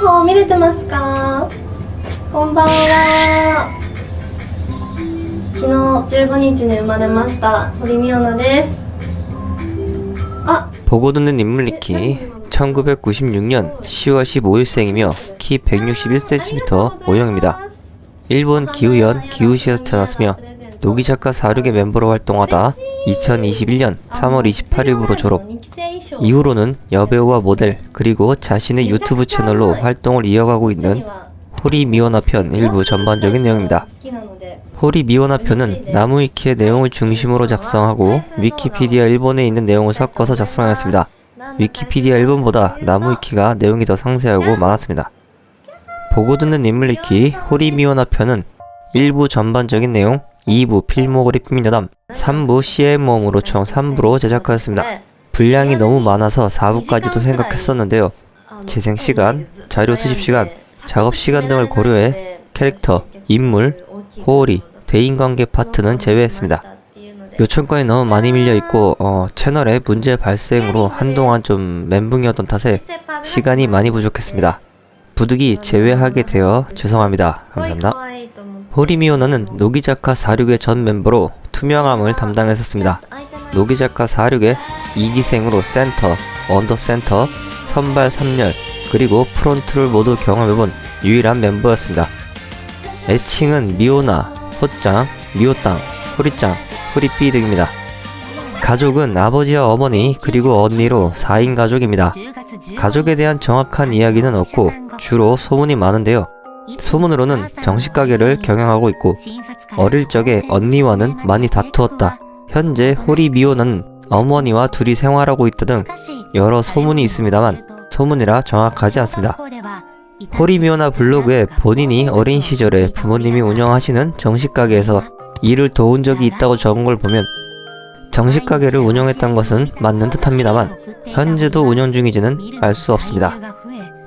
方見れてますか？こんばんは。昨日15日に生まれました堀美央奈です。 보고 듣는 인물 리키 1996년 10월 15일생이며 키 161cm 모형입니다. 일본 기우현 기우시에서 태어났으며 노기작가 46의 멤버로 활동하다 2021년 3월 28일부로 졸업. 이후로는 여배우와 모델 그리고 자신의 유튜브 채널로 활동을 이어가고 있는 호리 미오나 편 일부 전반적인 내용입니다. 호리 미오나 편은 나무위키의 내용을 중심으로 작성하고 위키피디아 일본에 있는 내용을 섞어서 작성하였습니다. 위키피디아 일본보다 나무위키가 내용이 더 상세하고 많았습니다. 보고 듣는 인물 리키 호리 미오나 편은 1부 전반적인 내용, 2부 필모그리 피미녀담, 3부 CM 모음으로 총 3부로 제작하였습니다. 분량이 너무 많아서 4부까지도 생각했었는데요. 재생시간, 자료 수집시간, 작업시간 등을 고려해 캐릭터, 인물, 호리, 대인관계 파트는 제외했습니다. 요청건이 너무 많이 밀려있고 채널에 문제 발생으로 한동안 좀 멘붕이었던 탓에 시간이 많이 부족했습니다. 부득이 제외하게 되어 죄송합니다. 감사합니다. 호리 미오나는 노기작가 46의 전 멤버로 투명함을 담당했었습니다. 노기작가 46의 2기생으로 센터, 언더센터, 선발 3열, 그리고 프론트를 모두 경험해본 유일한 멤버였습니다. 애칭은 미오나, 호짱, 미오땅, 호리짱, 호리삐 등입니다. 가족은 아버지와 어머니 그리고 언니로 4인 가족입니다. 가족에 대한 정확한 이야기는 없고 주로 소문이 많은데요. 소문으로는 정식가게를 경영하고 있고 어릴 적에 언니와는 많이 다투었다. 현재 호리 미오나는 어머니와 둘이 생활하고 있다 등 여러 소문이 있습니다만 소문이라 정확하지 않습니다. 호리 미오나 블로그에 본인이 어린 시절에 부모님이 운영하시는 정식가게에서 일을 도운 적이 있다고 적은 걸 보면 정식가게를 운영했던 것은 맞는 듯 합니다만 현재도 운영 중인지는 알 수 없습니다.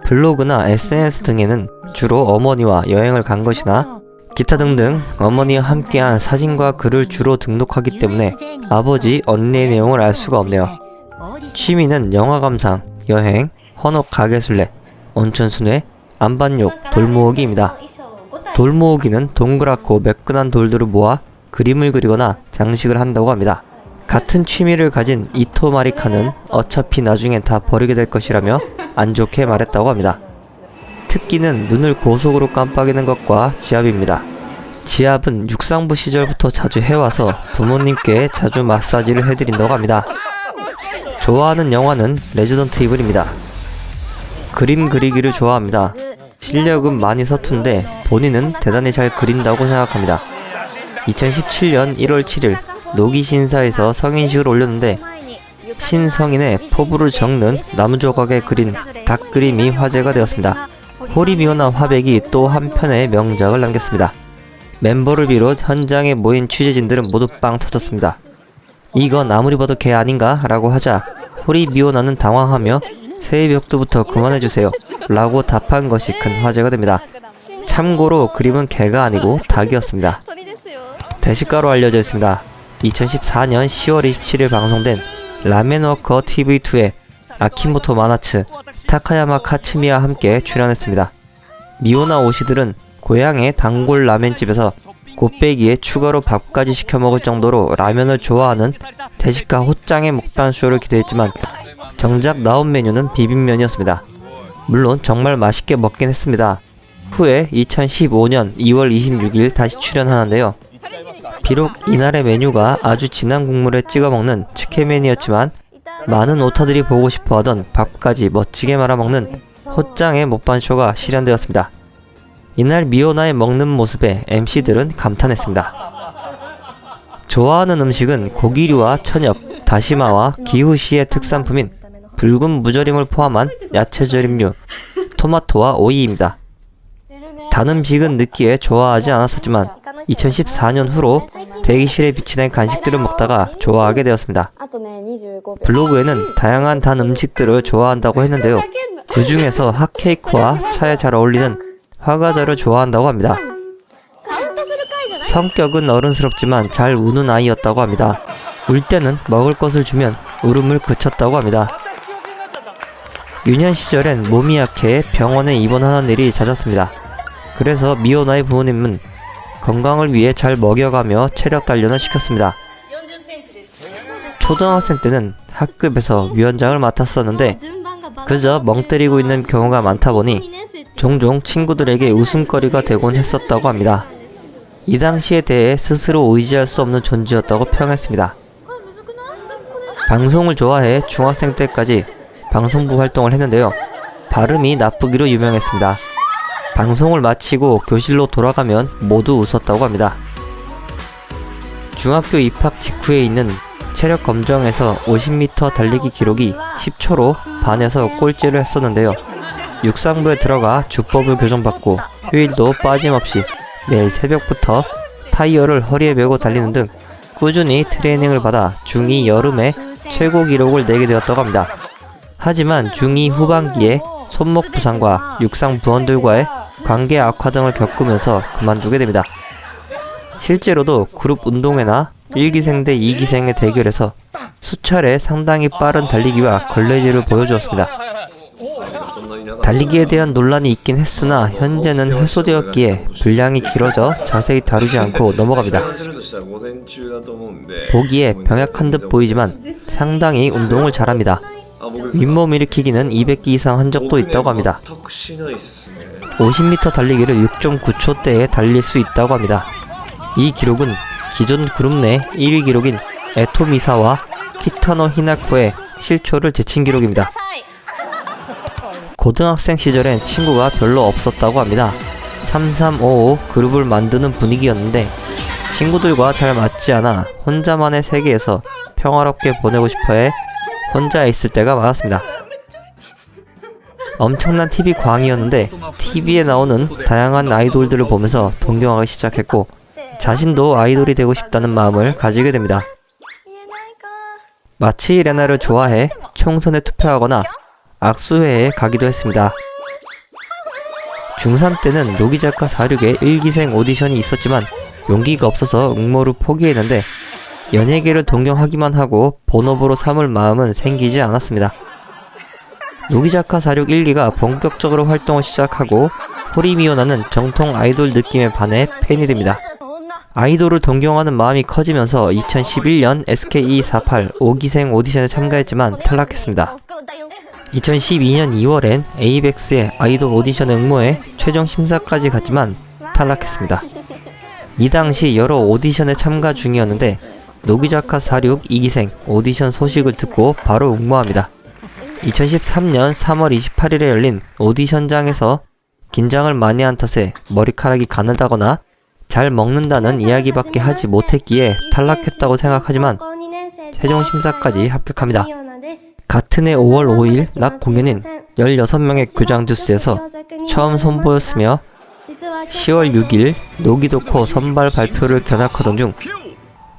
블로그나 SNS 등에는 주로 어머니와 여행을 간 것이나 기타 등등 어머니와 함께한 사진과 글을 주로 등록하기 때문에 아버지, 언니의 내용을 알 수가 없네요. 취미는 영화 감상, 여행, 헌옷 가게술래, 온천순회, 안반욕, 돌모으기입니다. 돌모으기는 동그랗고 매끈한 돌들을 모아 그림을 그리거나 장식을 한다고 합니다. 같은 취미를 가진 이토 마리카는 어차피 나중엔 다 버리게 될 것이라며 안 좋게 말했다고 합니다. 특기는 눈을 고속으로 깜빡이는 것과 지압입니다. 지압은 육상부 시절부터 자주 해와서 부모님께 자주 마사지를 해드린다고 합니다. 좋아하는 영화는 레지던트 이블입니다. 그림 그리기를 좋아합니다. 실력은 많이 서툰데 본인은 대단히 잘 그린다고 생각합니다. 2017년 1월 7일 노기신사에서 성인식을 올렸는데 신성인의 포부를 적는 나무조각에 그린 닭 그림이 화제가 되었습니다. 호리 미오나 화백이 또 한편의 명작을 남겼습니다. 멤버를 비롯 현장에 모인 취재진들은 모두 빵 터졌습니다. 이건 아무리 봐도 개 아닌가? 라고 하자 호리 미오나는 당황하며 새해 벽두부터 그만해주세요 라고 답한 것이 큰 화제가 됩니다. 참고로 그림은 개가 아니고 닭이었습니다. 대식가로 알려져 있습니다. 2014년 10월 27일 방송된 라멘워커 TV2에 아키모토 마나츠, 타카야마 카츠미와 함께 출연했습니다. 미오나 오시들은 고향의 단골 라멘집에서 곱빼기에 추가로 밥까지 시켜 먹을 정도로 라면을 좋아하는 대식가 호짱의 먹방쇼를 기대했지만 정작 나온 메뉴는 비빔면이었습니다. 물론 정말 맛있게 먹긴 했습니다. 후에 2015년 2월 26일 다시 출연하는데요. 비록 이날의 메뉴가 아주 진한 국물에 찍어 먹는 츠케멘이었지만 많은 오타들이 보고 싶어하던 밥까지 멋지게 말아먹는 호짱의 먹방쇼가 실현되었습니다. 이날 미오나의 먹는 모습에 MC들은 감탄했습니다. 좋아하는 음식은 고기류와 천엽, 다시마와 기후시의 특산품인 붉은 무절임을 포함한 야채절임류, 토마토와 오이입니다. 단 음식은 느끼해 좋아하지 않았었지만 2014년 후로 대기실에 비치된 간식들을 먹다가 좋아하게 되었습니다. 블로그에는 다양한 단 음식들을 좋아한다고 했는데요. 그 중에서 핫케이크와 차에 잘 어울리는 화과자를 좋아한다고 합니다. 성격은 어른스럽지만 잘 우는 아이였다고 합니다. 울 때는 먹을 것을 주면 울음을 그쳤다고 합니다. 유년 시절엔 몸이 약해 병원에 입원하는 일이 잦았습니다. 그래서 미오나의 부모님은 건강을 위해 잘 먹여가며 체력 단련을 시켰습니다. 초등학생 때는 학급에서 위원장을 맡았었는데 그저 멍 때리고 있는 경우가 많다 보니 종종 친구들에게 웃음거리가 되곤 했었다고 합니다. 이 당시에 대해 스스로 의지할 수 없는 존재였다고 평했습니다. 방송을 좋아해 중학생 때까지 방송부 활동을 했는데요. 발음이 나쁘기로 유명했습니다. 방송을 마치고 교실로 돌아가면 모두 웃었다고 합니다. 중학교 입학 직후에 있는 체력 검정에서 50m 달리기 기록이 10초로 반에서 꼴찌를 했었는데요. 육상부에 들어가 주법을 교정받고 휴일도 빠짐없이 매일 새벽부터 타이어를 허리에 메고 달리는 등 꾸준히 트레이닝을 받아 중2 여름에 최고 기록을 내게 되었다고 합니다. 하지만 중2 후반기에 손목 부상과 육상 부원들과의 관계 악화 등을 겪으면서 그만두게 됩니다. 실제로도 그룹 운동회나 1기생 대 2기생의 대결에서 수차례 상당히 빠른 달리기와 걸레질을 보여주었습니다. 달리기에 대한 논란이 있긴 했으나 현재는 해소되었기에 분량이 길어져 자세히 다루지 않고 넘어갑니다. 보기에 병약한 듯 보이지만 상당히 운동을 잘합니다. 윗몸 일으키기는 200기 이상 한 적도 있다고 합니다. 50m 달리기를 6.9초대에 달릴 수 있다고 합니다. 이 기록은 기존 그룹 내 1위 기록인 에토 미사와 키타노 히나코의 실초를 제친 기록입니다. 고등학생 시절엔 친구가 별로 없었다고 합니다. 3355 그룹을 만드는 분위기였는데 친구들과 잘 맞지 않아 혼자만의 세계에서 평화롭게 보내고 싶어해 혼자 있을 때가 많았습니다. 엄청난 TV 광이었는데 TV에 나오는 다양한 아이돌들을 보면서 동경하기 시작했고 자신도 아이돌이 되고 싶다는 마음을 가지게 됩니다. 마치 레나를 좋아해 총선에 투표하거나 악수회에 가기도 했습니다. 중3 때는 노기작가 46의 1기생 오디션이 있었지만 용기가 없어서 응모를 포기했는데 연예계를 동경하기만 하고 본업으로 삼을 마음은 생기지 않았습니다. 노기작가 46 1기가 본격적으로 활동을 시작하고 호리미오나는 정통 아이돌 느낌에 반해 팬이 됩니다. 아이돌을 동경하는 마음이 커지면서 2011년 SKE48 5기생 오디션에 참가했지만 탈락했습니다. 2012년 2월엔 에이벡스의 아이돌 오디션에 응모해 최종 심사까지 갔지만 탈락했습니다. 이 당시 여러 오디션에 참가 중이었는데 노기자카 46 2기생 오디션 소식을 듣고 바로 응모합니다. 2013년 3월 28일에 열린 오디션장에서 긴장을 많이 한 탓에 머리카락이 가늘다거나 잘 먹는다는 이야기밖에 하지 못했기에 탈락했다고 생각하지만 최종 심사까지 합격합니다. 같은 해 5월 5일 낮 공연인 16명의 교장 뉴스에서 처음 선보였으며 10월 6일 노기도코 선발 발표를 견학하던 중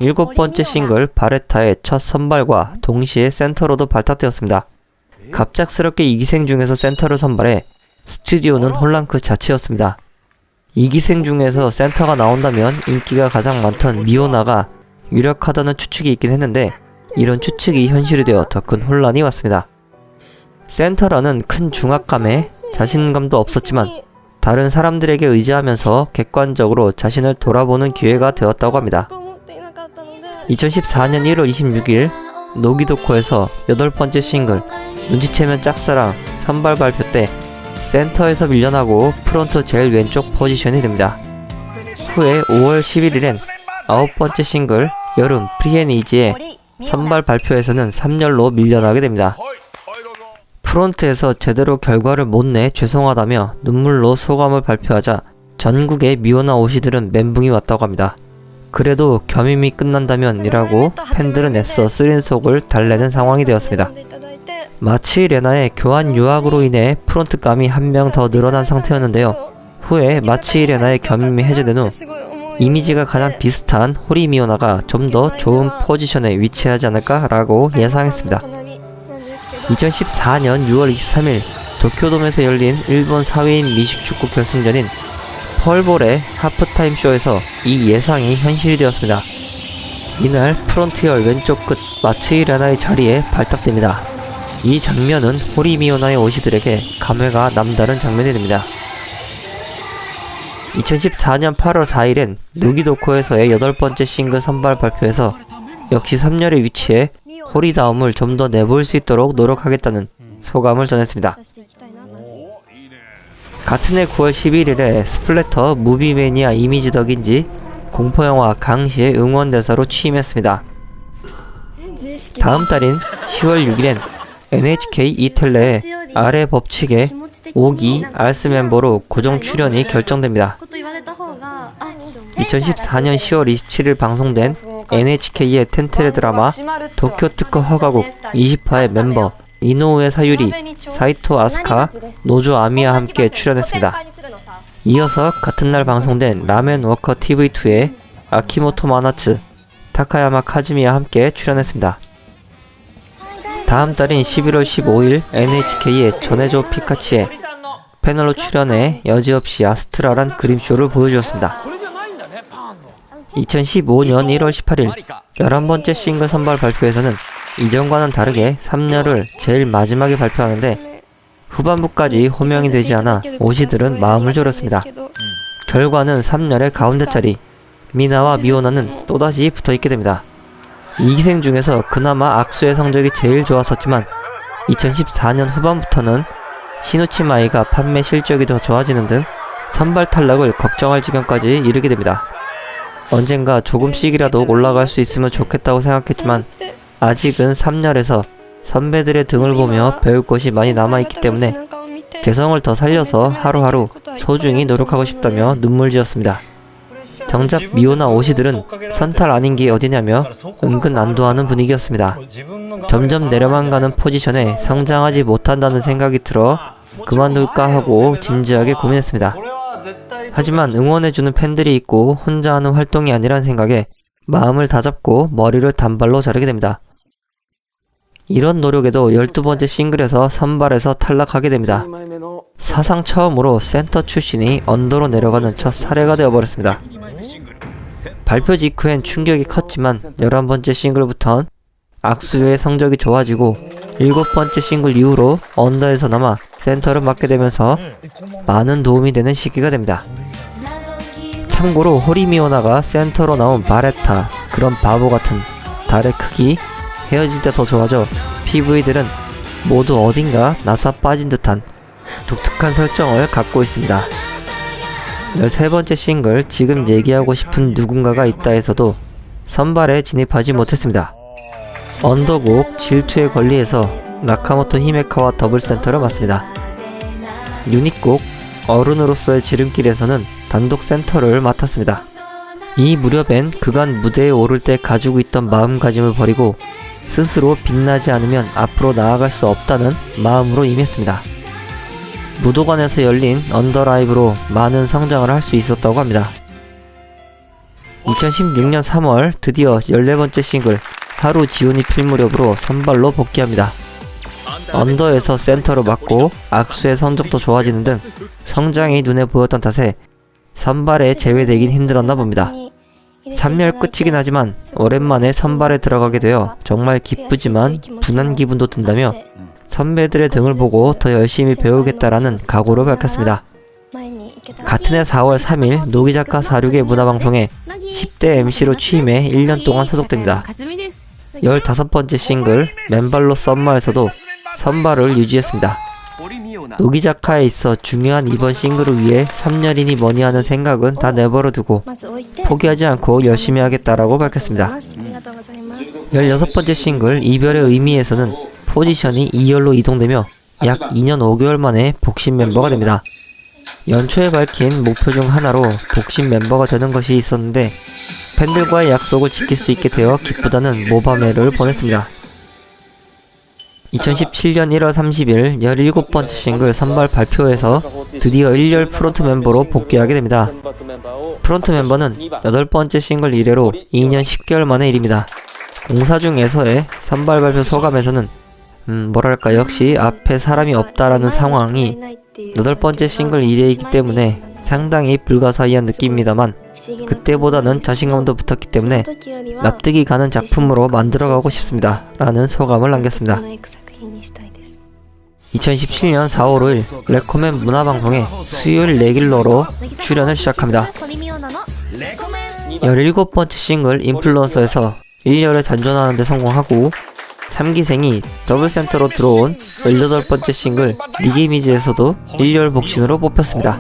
7번째 싱글 바레타의 첫 선발과 동시에 센터로도 발탁되었습니다. 갑작스럽게 2기생 중에서 센터를 선발해 스튜디오는 혼란 그 자체였습니다. 2기생 중에서 센터가 나온다면 인기가 가장 많던 미오나가 유력하다는 추측이 있긴 했는데 이런 추측이 현실이 되어 더 큰 혼란이 왔습니다. 센터라는 큰 중압감에 자신감도 없었지만 다른 사람들에게 의지하면서 객관적으로 자신을 돌아보는 기회가 되었다고 합니다. 2014년 1월 26일 노기도코에서 8번째 싱글 눈치채면 짝사랑 선발 발표 때 센터에서 밀려나고 프론트 제일 왼쪽 포지션이 됩니다. 후에 5월 11일엔 9번째 싱글 여름 프리앤이지의 선발 발표에서는 3열로 밀려나게 됩니다. 프론트에서 제대로 결과를 못 내 죄송하다며 눈물로 소감을 발표하자 전국의 미오나 오시들은 멘붕이 왔다고 합니다. 그래도 겸임이 끝난다면 이라고 팬들은 애써 쓰린 속을 달래는 상황이 되었습니다. 마치 레나의 교환 유학으로 인해 프론트감이 한 명 더 늘어난 상태였는데요. 후에 마치 레나의 겸임이 해제된 후 이미지가 가장 비슷한 호리미오나가 좀 더 좋은 포지션에 위치하지 않을까 라고 예상했습니다. 2014년 6월 23일 도쿄돔에서 열린 일본 4위인 미식축구 결승전인 펄볼의 하프타임 쇼에서 이 예상이 현실이 되었습니다. 이날 프론트열 왼쪽 끝 마츠이 레나의 자리에 발탁됩니다. 이 장면은 호리미오나의 오시들에게 감회가 남다른 장면이 됩니다. 2014년 8월 4일엔 누기도코에서의 8번째 싱글 선발 발표에서 역시 3열의 위치에 호리다움을 좀 더 내보일 수 있도록 노력하겠다는 소감을 전했습니다. 같은 해 9월 11일에 스플래터 무비매니아 이미지 덕인지 공포영화 강시의 응원대사로 취임했습니다. 다음 달인 10월 6일엔 NHK 이텔레의 아래 법칙의 5기 알스 멤버로 고정 출연이 결정됩니다. 2014년 10월 27일 방송된 NHK의 텐테레 드라마 도쿄 특허 허가국 20화의 멤버 이노우에 사유리, 사이토 아스카, 노조 아미와 함께 출연했습니다. 이어서 같은 날 방송된 라멘 워커 TV2에 아키모토 마나츠, 타카야마 카즈미와 함께 출연했습니다. 다음 달인 11월 15일 NHK의 전해줘 피카치에 패널로 출연해 여지없이 아스트라란 그림쇼를 보여주었습니다. 2015년 1월 18일 11번째 싱글 선발 발표에서는 이전과는 다르게 3열을 제일 마지막에 발표하는데 후반부까지 호명이 되지 않아 오시들은 마음을 졸였습니다. 결과는 3열의 가운데 자리 미나와 미오나는 또다시 붙어있게 됩니다. 2기생 중에서 그나마 악수의 성적이 제일 좋았었지만 2014년 후반부터는 시누치마이가 판매 실적이 더 좋아지는 등 선발 탈락을 걱정할 지경까지 이르게 됩니다. 언젠가 조금씩이라도 올라갈 수 있으면 좋겠다고 생각했지만 아직은 3열에서 선배들의 등을 보며 배울 것이 많이 남아있기 때문에 개성을 더 살려서 하루하루 소중히 노력하고 싶다며 눈물 지었습니다. 정작 미오나 오시들은 선탈 아닌 게 어디냐며 은근 안도하는 분위기였습니다. 점점 내려만 가는 포지션에 성장하지 못한다는 생각이 들어 그만둘까 하고 진지하게 고민했습니다. 하지만 응원해주는 팬들이 있고 혼자 하는 활동이 아니란 생각에 마음을 다잡고 머리를 단발로 자르게 됩니다. 이런 노력에도 12번째 싱글에서 선발에서 탈락하게 됩니다. 사상 처음으로 센터 출신이 언더로 내려가는 첫 사례가 되어버렸습니다. 발표 직후엔 충격이 컸지만 11번째 싱글부턴 악수의 성적이 좋아지고 7번째 싱글 이후로 언더에서 남아 센터를 맡게 되면서 많은 도움이 되는 시기가 됩니다. 참고로 호리미오나가 센터로 나온 바레타, 그런 바보 같은 달의 크기, 헤어질 때 더 좋아져 PV들은 모두 어딘가 나사 빠진 듯한 독특한 설정을 갖고 있습니다. 13번째 싱글 지금 얘기하고 싶은 누군가가 있다에서도 선발에 진입하지 못했습니다. 언더곡 질투의 권리에서 나카모토 히메카와 더블 센터를 맡습니다. 유닛곡 어른으로서의 지름길에서는 단독 센터를 맡았습니다. 이 무렵엔 그간 무대에 오를 때 가지고 있던 마음가짐을 버리고 스스로 빛나지 않으면 앞으로 나아갈 수 없다는 마음으로 임했습니다. 무도관에서 열린 언더라이브로 많은 성장을 할 수 있었다고 합니다. 2016년 3월 드디어 14번째 싱글 하루 지온이 필 무렵으로 선발로 복귀합니다. 언더에서 센터로 맡고 악수의 성적도 좋아지는 등 성장이 눈에 보였던 탓에 선발에 제외되긴 힘들었나 봅니다. 3열 끝이긴 하지만 오랜만에 선발에 들어가게 되어 정말 기쁘지만 분한 기분도 든다며 선배들의 등을 보고 더 열심히 배우겠다라는 각오를 밝혔습니다. 같은 해 4월 3일 노기자카 46의 문화방송에 10대 MC로 취임해 1년 동안 소속됩니다. 15번째 싱글 맨발로 썸머에서도 선발을 유지했습니다. 노기자카에 있어 중요한 이번 싱글을 위해 3년이니 뭐니 하는 생각은 다 내버려두고 포기하지 않고 열심히 하겠다라고 밝혔습니다. 16번째 싱글 이별의 의미에서는 포지션이 2열로 이동되며 약 2년 5개월 만에 복신 멤버가 됩니다. 연초에 밝힌 목표 중 하나로 복신 멤버가 되는 것이 있었는데 팬들과의 약속을 지킬 수 있게 되어 기쁘다는 모바메를 보냈습니다. 2017년 1월 30일 17번째 싱글 선발 발표에서 드디어 1열 프론트 멤버로 복귀하게 됩니다. 프론트 멤버는 8번째 싱글 이래로 2년 10개월 만의 일입니다. 공사 중에서의 선발 발표 소감에서는 뭐랄까 역시 앞에 사람이 없다라는 상황이 8번째 싱글 이래이기 때문에 상당히 불가사의한 느낌입니다만 그때보다는 자신감도 붙었기 때문에 납득이 가는 작품으로 만들어가고 싶습니다 라는 소감을 남겼습니다. 2017년 4월 5일 레코멘 문화방송에 수요일 레귤러로 출연을 시작합니다. 17번째 싱글 인플루언서에서 1열에 단전하는 데 성공하고 3기생이 더블 센터로 들어온 18번째 싱글 니게미즈에서도 1열 복신으로 뽑혔습니다.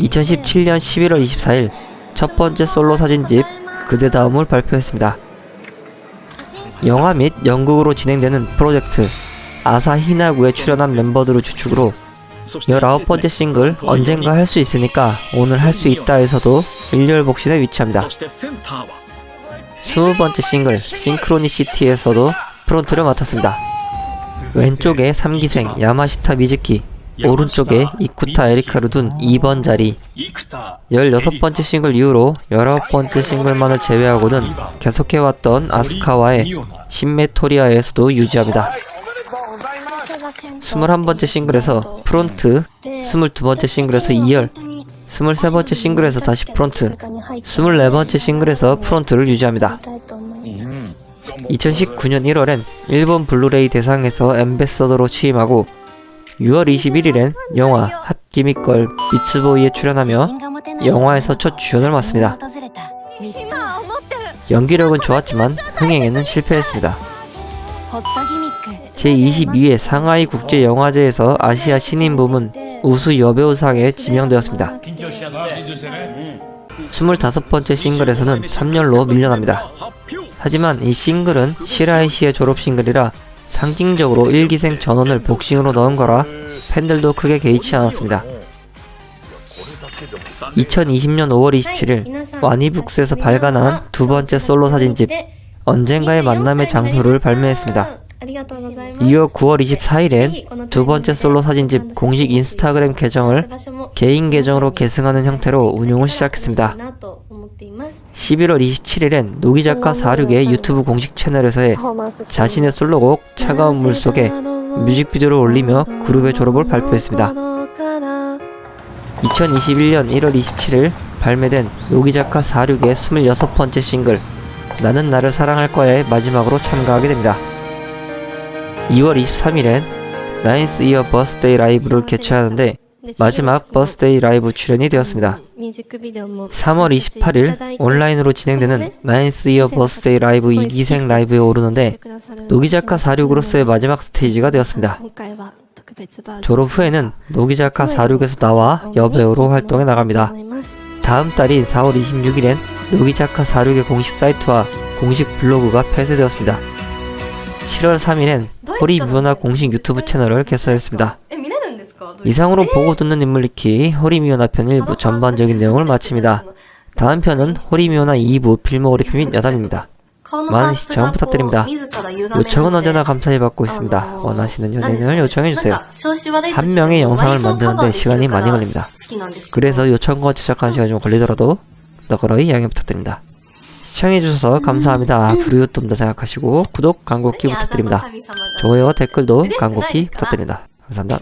2017년 11월 24일 첫 번째 솔로 사진집 그대 다음을 발표했습니다. 영화 및 연극으로 진행되는 프로젝트 아사히나구에 출연한 멤버들을 주축으로 19번째 싱글 언젠가 할 수 있으니까 오늘 할 수 있다에서도 1열 복신에 위치합니다. 20번째 싱글 싱크로니시티에서도 프론트를 맡았습니다. 왼쪽에 3기생 야마시타 미즈키, 오른쪽에 이쿠타 에리카를 둔 2번 자리. 16번째 싱글 이후로 19번째 싱글만을 제외하고는 계속해왔던 아스카와의 신메토리아에서도 유지합니다. 21번째 싱글에서 프론트, 22번째 싱글에서 2열, 23번째 싱글에서 다시 프론트, 24번째 싱글에서 프론트를 유지합니다. 2019년 1월엔 일본 블루레이 대상에서 엠베서더로 취임하고 6월 21일엔 영화 핫기미걸 미츠보이에 출연하며 영화에서 첫 주연을 맡습니다. 연기력은 좋았지만 흥행에는 실패했습니다. 제22회 상하이 국제영화제에서 아시아 신인 부문 우수 여배우상에 지명되었습니다. 25번째 싱글에서는 3열로 밀려납니다. 하지만 이 싱글은 시라이 씨의 졸업 싱글이라 상징적으로 1기생 전원을 복싱으로 넣은 거라 팬들도 크게 개의치 않았습니다. 2020년 5월 27일 와니북스에서 발간한 두 번째 솔로 사진집 언젠가의 만남의 장소를 발매했습니다. 이어 9월 24일엔 두 번째 솔로 사진집 공식 인스타그램 계정을 개인 계정으로 계승하는 형태로 운용을 시작했습니다. 11월 27일엔 노기작가 46의 유튜브 공식 채널에서의 자신의 솔로곡 차가운 물속에 뮤직비디오를 올리며 그룹의 졸업을 발표했습니다. 2021년 1월 27일 발매된 노기작가 46의 26번째 싱글 나는 나를 사랑할 거야의 마지막으로 참가하게 됩니다. 2월 23일엔 나인스 이어 버스데이 라이브를 개최하는데 마지막 버스데이 라이브 출연이 되었습니다. 3월 28일 온라인으로 진행되는 나인스 이어 버스데이 라이브 2기생 라이브에 오르는데 노기작가 46으로서의 마지막 스테이지가 되었습니다. 졸업 후에는 노기작가 46에서 나와 여배우로 활동해 나갑니다. 다음 달인 4월 26일엔 노기작가 46의 공식 사이트와 공식 블로그가 폐쇄되었습니다. 7월 3일엔 호리미오나 공식 유튜브 채널을 개설했습니다. 이상으로 보고 듣는 인물 리키 호리미오나 편 1부 전반적인 내용을 마칩니다. 다음 편은 호리미오나 2부 필모그래피 및 여담입니다. 많은 시청 부탁드립니다. 요청은 언제나 감사히 받고 있습니다. 원하시는 연예인을 요청해주세요. 한 명의 영상을 만드는데 시간이 많이 걸립니다. 그래서 요청과 제작하는 시간이 좀 걸리더라도 너그러이 양해 부탁드립니다. 시청해주셔서 감사합니다. 앞으로 좀 더 생각하시고 구독, 광고키 부탁드립니다. 좋아요와 댓글도 광고키 부탁드립니다. 감사합니다.